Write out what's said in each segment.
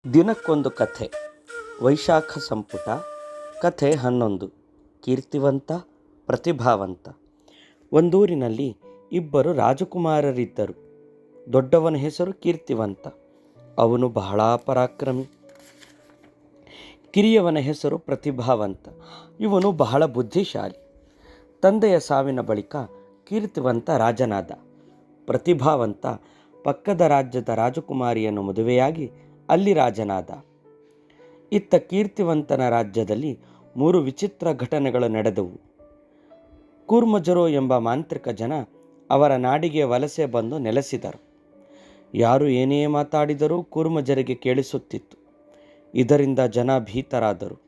ದಿನಕ್ಕೊಂದು ಕಥೆ. ವೈಶಾಖ ಸಂಪುಟ. ಕಥೆ 11. ಕೀರ್ತಿವಂತ ಪ್ರತಿಭಾವಂತ. ಒಂದೂರಿನಲ್ಲಿ ಇಬ್ಬರು ರಾಜಕುಮಾರರಿದ್ದರು. ದೊಡ್ಡವನ ಹೆಸರು ಕೀರ್ತಿವಂತ. ಅವನು ಬಹಳ ಪರಾಕ್ರಮಿ. ಕಿರಿಯವನ ಹೆಸರು ಪ್ರತಿಭಾವಂತ. ಇವನು ಬಹಳ ಬುದ್ಧಿಶಾಲಿ. ತಂದೆಯ ಸಾವಿನ ಬಳಿಕ ಕೀರ್ತಿವಂತ ರಾಜನಾದ. ಪ್ರತಿಭಾವಂತ ಪಕ್ಕದ ರಾಜ್ಯದ ರಾಜಕುಮಾರಿಯನ್ನು ಮದುವೆಯಾಗಿ ಅಲ್ಲಿ ರಾಜನಾದ. ಇತ್ತ ಕೀರ್ತಿವಂತನ ರಾಜ್ಯದಲ್ಲಿ 3 ವಿಚಿತ್ರ ಘಟನೆಗಳು ನಡೆದವು. ಕೂರ್ಮಜರು ಎಂಬ ಮಾಂತ್ರಿಕ ಜನ ಅವರ ನಾಡಿಗೆ ವಲಸೆ ಬಂದು ನೆಲೆಸಿದರು. ಯಾರು ಏನೇ ಮಾತಾಡಿದರೂ ಕೂರ್ಮಜರಿಗೆ ಕೇಳಿಸುತ್ತಿತ್ತು. ಇದರಿಂದ ಜನ ಭೀತರಾದರು.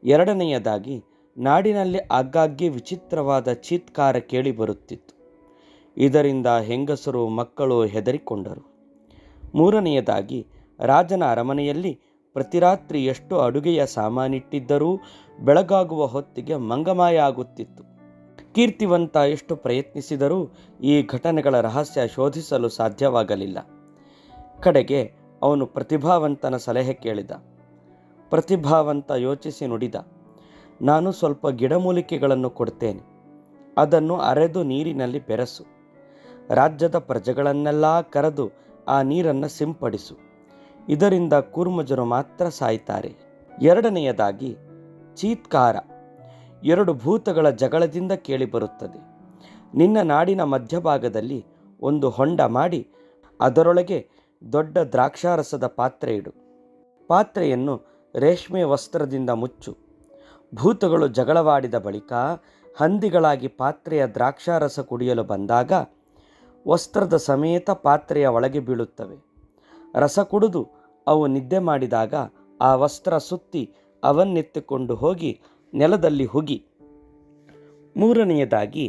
ಎರಡನೆಯದಾಗಿ, ನಾಡಿನಲ್ಲಿ ಆಗಾಗ್ಗೆ ವಿಚಿತ್ರವಾದ ಚೀತ್ಕಾರ ಕೇಳಿಬರುತ್ತಿತ್ತು. ಇದರಿಂದ ಹೆಂಗಸರು ಮಕ್ಕಳು ಹೆದರಿಕೊಂಡರು. ಮೂರನೆಯದಾಗಿ, ರಾಜನ ಅರಮನೆಯಲ್ಲಿ ಪ್ರತಿ ರಾತ್ರಿ ಎಷ್ಟು ಅಡುಗೆಯ ಸಾಮಾನಿಟ್ಟಿದ್ದರೂ ಬೆಳಗಾಗುವ ಹೊತ್ತಿಗೆ ಮಂಗಮಾಯ ಆಗುತ್ತಿತ್ತು. ಕೀರ್ತಿವಂತ ಎಷ್ಟು ಪ್ರಯತ್ನಿಸಿದರೂ ಈ ಘಟನೆಗಳ ರಹಸ್ಯ ಶೋಧಿಸಲು ಸಾಧ್ಯವಾಗಲಿಲ್ಲ. ಕಡೆಗೆ ಅವನು ಪ್ರತಿಭಾವಂತನ ಸಲಹೆ ಕೇಳಿದ. ಪ್ರತಿಭಾವಂತ ಯೋಚಿಸಿ ನುಡಿದ, ನಾನು ಸ್ವಲ್ಪ ಗಿಡಮೂಲಿಕೆಗಳನ್ನು ಕೊಡ್ತೇನೆ. ಅದನ್ನು ಅರೆದು ನೀರಿನಲ್ಲಿ ಬೆರೆಸು. ರಾಜ್ಯದ ಪ್ರಜೆಗಳನ್ನೆಲ್ಲ ಕರೆದು ಆ ನೀರನ್ನು ಸಿಂಪಡಿಸು. ಇದರಿಂದ ಕೂರ್ಮಜರು ಮಾತ್ರ ಸಾಯ್ತಾರೆ. ಎರಡನೆಯದಾಗಿ, ಚೀತ್ಕಾರ 2 ಭೂತಗಳ ಜಗಳದಿಂದ ಕೇಳಿಬರುತ್ತದೆ. ನಿನ್ನ ನಾಡಿನ ಮಧ್ಯಭಾಗದಲ್ಲಿ ಒಂದು ಹೊಂಡ ಮಾಡಿ ಅದರೊಳಗೆ ದೊಡ್ಡ ದ್ರಾಕ್ಷಾರಸದ ಪಾತ್ರೆ ಇಡು. ಪಾತ್ರೆಯನ್ನು ರೇಷ್ಮೆ ವಸ್ತ್ರದಿಂದ ಮುಚ್ಚು. ಭೂತಗಳು ಜಗಳವಾಡಿದ ಬಳಿಕ ಹಂದಿಗಳಾಗಿ ಪಾತ್ರೆಯ ದ್ರಾಕ್ಷಾರಸ ಕುಡಿಯಲು ಬಂದಾಗ ವಸ್ತ್ರದ ಸಮೇತ ಪಾತ್ರೆಯ ಒಳಗೆ ಬೀಳುತ್ತವೆ. ರಸ ಕುಡಿದು ಅವು ನಿದ್ದೆ ಮಾಡಿದಾಗ ಆ ವಸ್ತ್ರ ಸುತ್ತಿ ಅವನ್ನೆತ್ತಿಕೊಂಡು ಹೋಗಿ ನೆಲದಲ್ಲಿ ಹುಗಿ. ಮೂರನೆಯದಾಗಿ,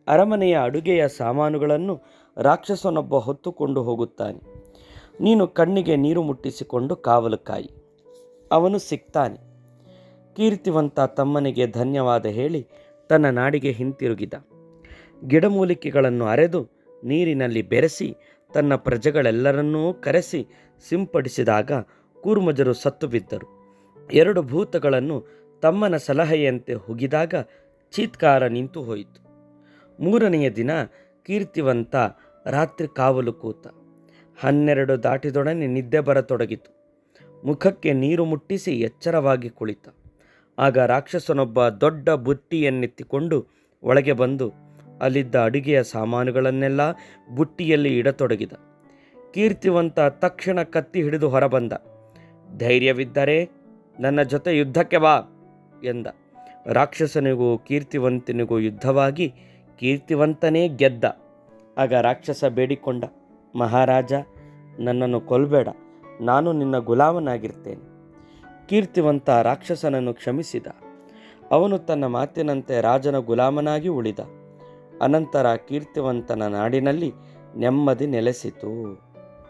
ಅರಮನೆಯ ಅಡುಗೆಯ ಸಾಮಾನುಗಳನ್ನು ರಾಕ್ಷಸನೊಬ್ಬ ಹೊತ್ತುಕೊಂಡು ಹೋಗುತ್ತಾನೆ. ನೀನು ಕಣ್ಣಿಗೆ ನೀರು ಮುಟ್ಟಿಸಿಕೊಂಡು ಕಾವಲು ಕಾಯಿ. ಅವನು ಸಿಗ್ತಾನೆ. ಕೀರ್ತಿವಂತ ತಮ್ಮನಿಗೆ ಧನ್ಯವಾದ ಹೇಳಿ ತನ್ನ ನಾಡಿಗೆ ಹಿಂತಿರುಗಿದ. ಗಿಡಮೂಲಿಕೆಗಳನ್ನು ಅರೆದು ನೀರಿನಲ್ಲಿ ಬೆರೆಸಿ ತನ್ನ ಪ್ರಜೆಗಳೆಲ್ಲರನ್ನೂ ಕರೆಸಿ ಸಿಂಪಡಿಸಿದಾಗ ಕೂರ್ಮಜರು ಸತ್ತು ಬಿದ್ದರು. 2 ಭೂತಗಳನ್ನು ತಮ್ಮನ ಸಲಹೆಯಂತೆ ಹುಗಿದಾಗ ಚೀತ್ಕಾರ ನಿಂತು ಹೋಯಿತು. ಮೂರನೆಯ ದಿನ ಕೀರ್ತಿವಂತ ರಾತ್ರಿ ಕಾವಲು ಕೂತ. 12 ದಾಟಿದೊಡನೆ ನಿದ್ದೆ ಬರತೊಡಗಿತು. ಮುಖಕ್ಕೆ ನೀರು ಮುಟ್ಟಿಸಿ ಎಚ್ಚರವಾಗಿ ಕುಳಿತ. ಆಗ ರಾಕ್ಷಸನೊಬ್ಬ ದೊಡ್ಡ ಬುಟ್ಟಿಯನ್ನೆತ್ತಿಕೊಂಡು ಒಳಗೆ ಬಂದು ಅಲ್ಲಿದ್ದ ಅಡುಗೆಯ ಸಾಮಾನುಗಳನ್ನೆಲ್ಲ ಬುಟ್ಟಿಯಲ್ಲಿ ಇಡತೊಡಗಿದ. ಕೀರ್ತಿವಂತ ತಕ್ಷಣ ಕತ್ತಿ ಹಿಡಿದು ಹೊರಬಂದ. ಧೈರ್ಯವಿದ್ದರೆ ನನ್ನ ಜೊತೆ ಯುದ್ಧಕ್ಕೆ ಬಾ ಎಂದ. ರಾಕ್ಷಸನಿಗೂ ಕೀರ್ತಿವಂತನಿಗೂ ಯುದ್ಧವಾಗಿ ಕೀರ್ತಿವಂತನೇ ಗೆದ್ದ. ಆಗ ರಾಕ್ಷಸ ಬೇಡಿಕೊಂಡ, ಮಹಾರಾಜ, ನನ್ನನ್ನು ಕೊಲ್ಲಬೇಡ, ನಾನು ನಿನ್ನ ಗುಲಾಮನಾಗಿರ್ತೇನೆ. ಕೀರ್ತಿವಂತ ರಾಕ್ಷಸನನ್ನು ಕ್ಷಮಿಸಿದ. ಅವನು ತನ್ನ ಮಾತಿನಂತೆ ರಾಜನ ಗುಲಾಮನಾಗಿ ಉಳಿದ. ಅನಂತರ ಕೀರ್ತಿವಂತನ ನಾಡಿನಲ್ಲಿ ನೆಮ್ಮದಿ ನೆಲೆಸಿತು.